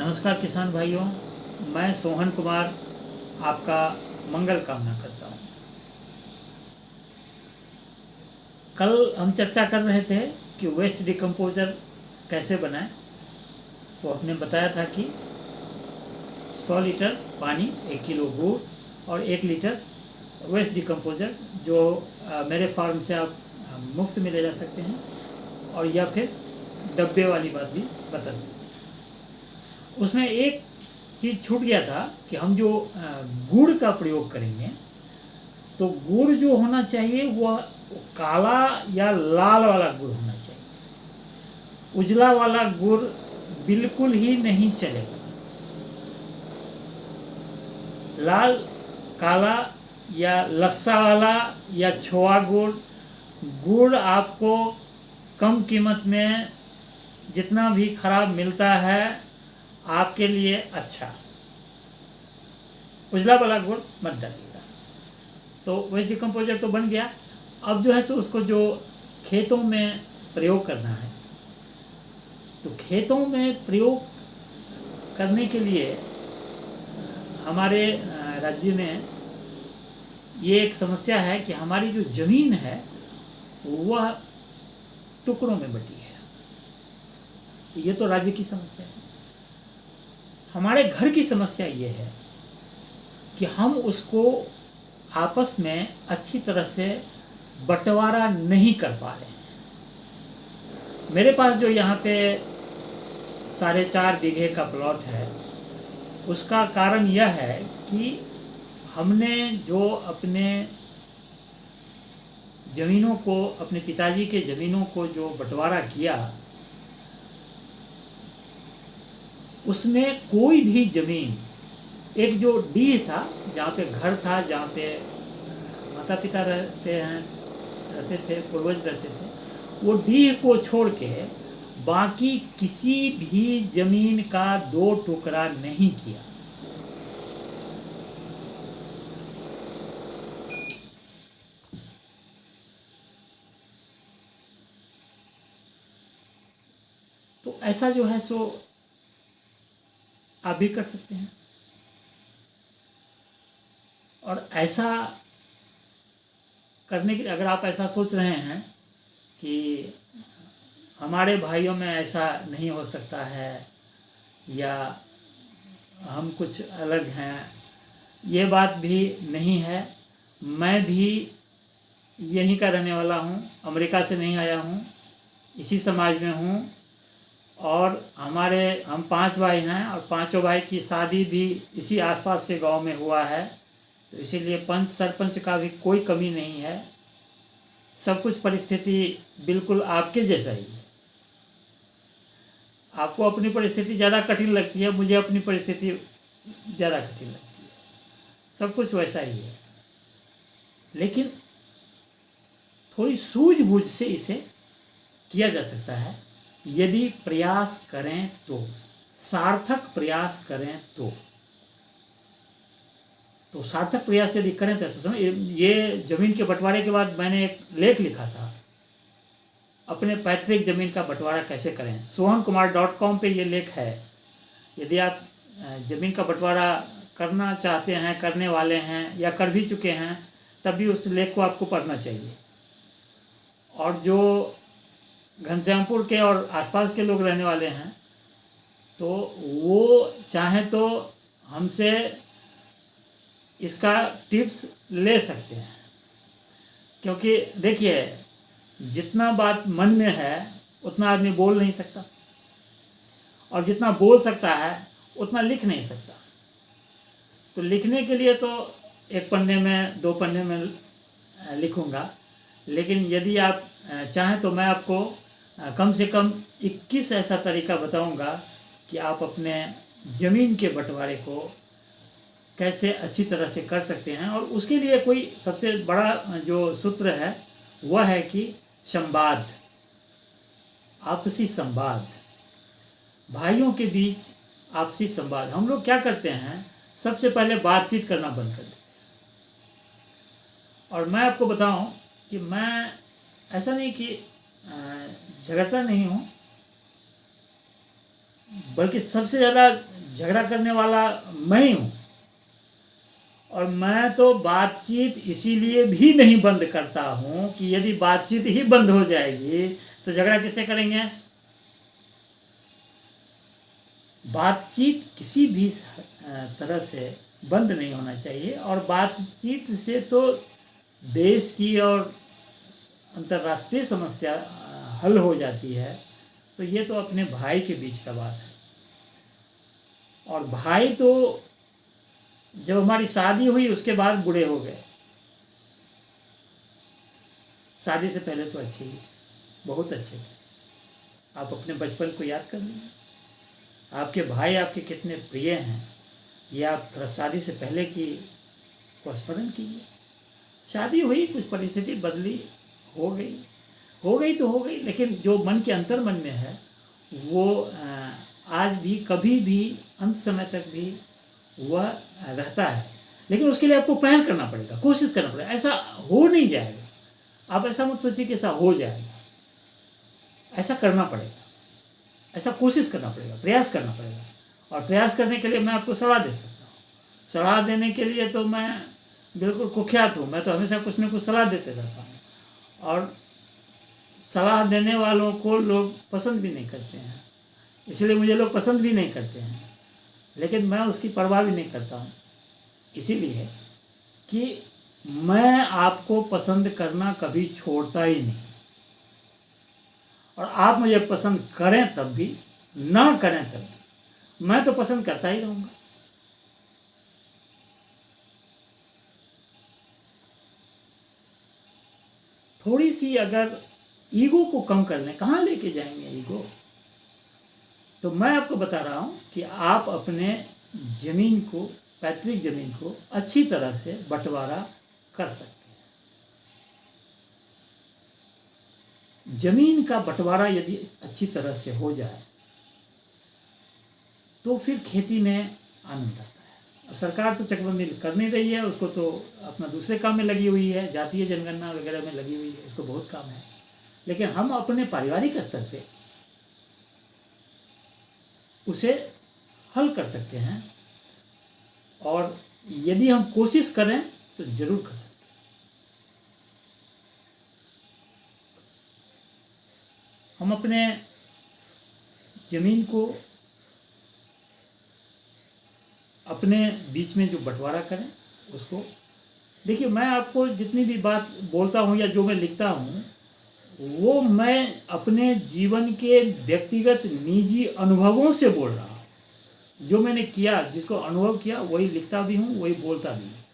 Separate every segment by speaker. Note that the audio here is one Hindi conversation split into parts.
Speaker 1: नमस्कार किसान भाइयों, मैं सोहन कुमार आपका मंगल कामना करता हूँ। कल हम चर्चा कर रहे थे कि वेस्ट डिकम्पोज़र कैसे बनाएं। तो आपने बताया था कि 100 लीटर पानी, 1 किलो गुड़ और 1 लीटर वेस्ट डिकम्पोज़र जो मेरे फार्म से आप मुफ्त में ले जा सकते हैं, और या फिर डब्बे वाली बात भी बता दी। उसमें एक चीज़ छूट गया था कि हम जो गुड़ का प्रयोग करेंगे, तो गुड़ जो होना चाहिए वह काला या लाल वाला गुड़ होना चाहिए। उजला वाला गुड़ बिल्कुल ही नहीं चलेगा। लाल, काला या लस्सा वाला या छोआ गुड़, गुड़ आपको कम कीमत में जितना भी खराब मिलता है आपके लिए अच्छा। उजला वाला गुड़ मत डालिएगा। तो वेस्ट डिकम्पोजर तो बन गया। अब जो है सो उसको जो खेतों में प्रयोग करना है, तो खेतों में प्रयोग करने के लिए हमारे राज्य में ये एक समस्या है कि हमारी जो ज़मीन है वह टुकड़ों में बटी है। ये तो राज्य की समस्या है। हमारे घर की समस्या ये है कि हम उसको आपस में अच्छी तरह से बंटवारा नहीं कर पा रहे हैं। मेरे पास जो यहाँ पे 4.5 बीघे का प्लॉट है, उसका कारण यह है कि हमने जो अपने ज़मीनों को, अपने पिताजी के ज़मीनों को जो बंटवारा किया, उसमें कोई भी ज़मीन, एक जो डीह था जहाँ पे घर था, जहाँ पे माता पिता रहते थे, पूर्वज रहते थे, वो डीह को छोड़ के बाकी किसी भी ज़मीन का 2 टुकड़ा नहीं किया। तो ऐसा जो है सो आप भी कर सकते हैं। और ऐसा करने के, अगर आप ऐसा सोच रहे हैं कि हमारे भाइयों में ऐसा नहीं हो सकता है या हम कुछ अलग हैं, ये बात भी नहीं है। मैं भी यहीं का रहने वाला हूँ, अमेरिका से नहीं आया हूँ, इसी समाज में हूँ। और हम 5 भाई हैं और पांचों भाई की शादी भी इसी आसपास के गांव में हुआ है। तो इसीलिए पंच सरपंच का भी कोई कमी नहीं है। सब कुछ परिस्थिति बिल्कुल आपके जैसा ही है। आपको अपनी परिस्थिति ज़्यादा कठिन लगती है, मुझे अपनी परिस्थिति ज़्यादा कठिन लगती है। सब कुछ वैसा ही है, लेकिन थोड़ी सूझबूझ से इसे किया जा सकता है यदि प्रयास करें तो, सार्थक प्रयास करें तो। सार्थक प्रयास यदि करें तो ऐसा समझ, ये ज़मीन के बंटवारे के बाद मैंने एक लेख लिखा था, अपने पैतृक ज़मीन का बंटवारा कैसे करें। sohankumar.com पे ये लेख है। यदि आप ज़मीन का बंटवारा करना चाहते हैं, करने वाले हैं या कर भी चुके हैं, तब भी उस लेख को आपको पढ़ना चाहिए। और जो घनश्यामपुर के और आसपास के लोग रहने वाले हैं, तो वो चाहें तो हमसे इसका टिप्स ले सकते हैं। क्योंकि देखिए, जितना बात मन में है उतना आदमी बोल नहीं सकता, और जितना बोल सकता है उतना लिख नहीं सकता। तो लिखने के लिए तो 1 पन्ने में, 2 पन्ने में लिखूँगा, लेकिन यदि आप चाहें तो मैं आपको कम से कम 21 ऐसा तरीका बताऊंगा कि आप अपने ज़मीन के बंटवारे को कैसे अच्छी तरह से कर सकते हैं। और उसके लिए कोई सबसे बड़ा जो सूत्र है वह है कि संवाद, आपसी संवाद, भाइयों के बीच आपसी संवाद। हम लोग क्या करते हैं, सबसे पहले बातचीत करना बंद कर देते हैं। और मैं आपको बताऊं कि मैं ऐसा नहीं कि झगड़ता नहीं हूँ, बल्कि सबसे ज़्यादा झगड़ा करने वाला मैं ही हूँ। और मैं तो बातचीत इसीलिए भी नहीं बंद करता हूँ कि यदि बातचीत ही बंद हो जाएगी तो झगड़ा किससे करेंगे। बातचीत किसी भी तरह से बंद नहीं होना चाहिए, और बातचीत से तो देश की और अंतर्राष्ट्रीय समस्या हल हो जाती है। तो ये तो अपने भाई के बीच का बात है। और भाई तो जब हमारी शादी हुई उसके बाद बूढ़े हो गए। शादी से पहले तो अच्छे ही थे, बहुत अच्छे थे। आप अपने बचपन को याद कर लीजिए, आपके भाई आपके कितने प्रिय हैं, ये आप थोड़ा शादी से पहले की को स्मरण कीजिए। शादी हुई, कुछ परिस्थिति बदली, हो गई तो हो गई, लेकिन जो मन के अंतर मन में है वो आज भी कभी भी अंत समय तक भी वह रहता है। लेकिन उसके लिए आपको पहल करना पड़ेगा, कोशिश करना पड़ेगा। ऐसा हो नहीं जाएगा, आप ऐसा मत सोचिए कि ऐसा हो जाएगा। ऐसा करना पड़ेगा, ऐसा कोशिश करना पड़ेगा, प्रयास करना पड़ेगा। और प्रयास करने के लिए मैं आपको सलाह दे सकता हूँ। सलाह देने के लिए तो मैं बिल्कुल कुख्यात हूँ, मैं तो हमेशा कुछ न कुछ सलाह देते रहता हूँ। और सलाह देने वालों को लोग पसंद भी नहीं करते हैं, इसलिए मुझे लोग पसंद भी नहीं करते हैं, लेकिन मैं उसकी परवाह भी नहीं करता हूँ। इसीलिए कि मैं आपको पसंद करना कभी छोड़ता ही नहीं, और आप मुझे पसंद करें तब भी, ना करें तब भी, मैं तो पसंद करता ही रहूँगा। थोड़ी सी अगर ईगो को कम कर लें, कहाँ लेके जाएंगे ईगो। तो मैं आपको बता रहा हूँ कि आप अपने ज़मीन को, पैतृक ज़मीन को अच्छी तरह से बंटवारा कर सकते हैं। ज़मीन का बंटवारा यदि अच्छी तरह से हो जाए तो फिर खेती में आनंद आता है। अब सरकार तो चकबंदी कर नहीं रही है, उसको तो अपना दूसरे काम में लगी हुई है, जातीय जनगणना वगैरह में लगी हुई है, उसको बहुत काम है। लेकिन हम अपने पारिवारिक स्तर पे उसे हल कर सकते हैं, और यदि हम कोशिश करें तो जरूर कर सकते हैं। हम अपने जमीन को अपने बीच में जो बंटवारा करें उसको देखिए। मैं आपको जितनी भी बात बोलता हूँ या जो मैं लिखता हूँ वो मैं अपने जीवन के व्यक्तिगत निजी अनुभवों से बोल रहा हूँ। जो मैंने किया, जिसको अनुभव किया, वही लिखता भी हूँ, वही बोलता भी हूँ।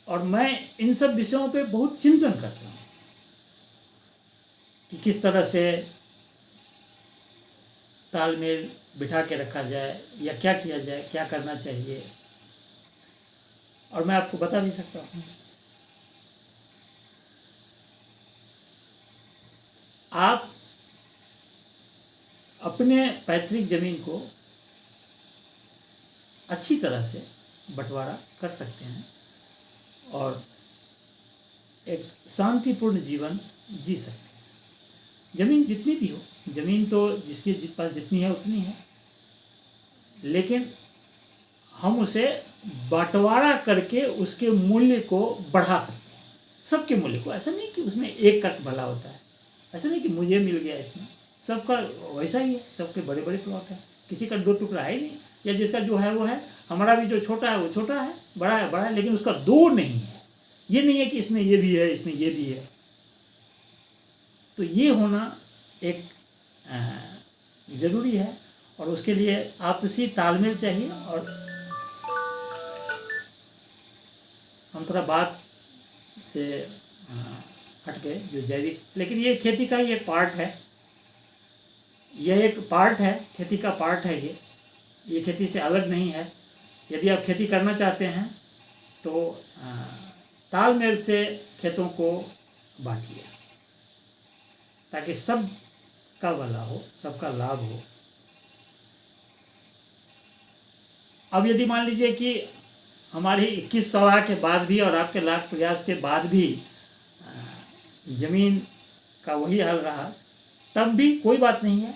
Speaker 1: और मैं इन सब विषयों पे बहुत चिंतन करता हूँ कि किस तरह से तालमेल बिठा के रखा जाए या क्या किया जाए, क्या करना चाहिए। और मैं आपको बता भी सकता हूँ। आप अपने पैतृक जमीन को अच्छी तरह से बंटवारा कर सकते हैं और एक शांतिपूर्ण जीवन जी सकते हैं। जमीन जितनी भी हो, जमीन तो जिसके पास जितनी है उतनी है, लेकिन हम उसे बंटवारा करके उसके मूल्य को बढ़ा सकते हैं, सबके मूल्य को। ऐसा नहीं कि उसमें एक का भला होता है, ऐसा नहीं कि मुझे मिल गया इतना, सबका वैसा ही है। सबके बड़े बड़े प्लॉट हैं, किसी का दो टुकड़ा है ही नहीं, या जिसका जो है वो है। हमारा भी जो छोटा है वो छोटा है, बड़ा है बड़ा है, लेकिन उसका दो नहीं है। ये नहीं है कि इसमें ये भी है, इसमें ये भी है। तो ये होना एक ज़रूरी है, और उसके लिए आपसी तालमेल चाहिए। और हम थोड़ा बात से हट गए, जो जैविक, लेकिन ये खेती का ही एक पार्ट है। यह एक पार्ट है, खेती का पार्ट है ये खेती से अलग नहीं है। यदि आप खेती करना चाहते हैं तो तालमेल से खेतों को बांटिए, ताकि सब का भला हो, सबका लाभ हो। अब यदि मान लीजिए कि हमारी 21 सलाह के बाद भी और आपके लाख प्रयास के बाद भी ज़मीन का वही हाल रहा, तब भी कोई बात नहीं है।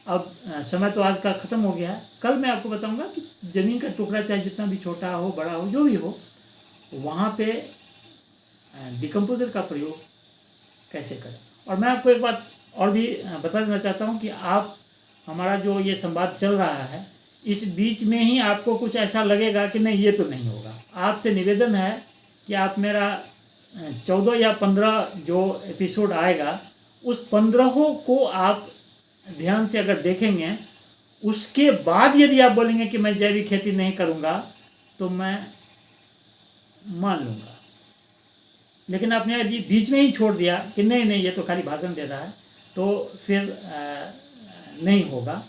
Speaker 1: अब समय तो आज का ख़त्म हो गया है। कल मैं आपको बताऊंगा कि ज़मीन का टुकड़ा चाहे जितना भी छोटा हो बड़ा हो जो भी हो, वहाँ पे डिकम्पोजर का प्रयोग कैसे करें। और मैं आपको एक बात और भी बता देना चाहता हूँ कि आप हमारा जो ये संवाद चल रहा है, इस बीच में ही आपको कुछ ऐसा लगेगा कि नहीं ये तो नहीं होगा। आपसे निवेदन है कि आप मेरा 14 या 15 जो एपिसोड आएगा, उस 15 को आप ध्यान से अगर देखेंगे, उसके बाद यदि आप बोलेंगे कि मैं जैविक खेती नहीं करूँगा, तो मैं मान लूँगा। लेकिन आपने यदि बीच में ही छोड़ दिया कि नहीं नहीं ये तो खाली भाषण दे रहा है, तो फिर नहीं होगा।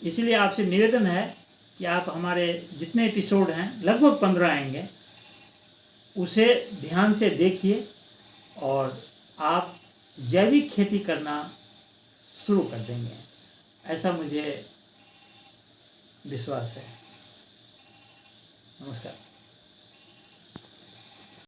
Speaker 1: इसीलिए आपसे निवेदन है कि आप हमारे जितने एपिसोड हैं, लगभग 15 आएंगे, उसे ध्यान से देखिए और आप जैविक खेती करना शुरू कर देंगे, ऐसा मुझे विश्वास है। नमस्कार।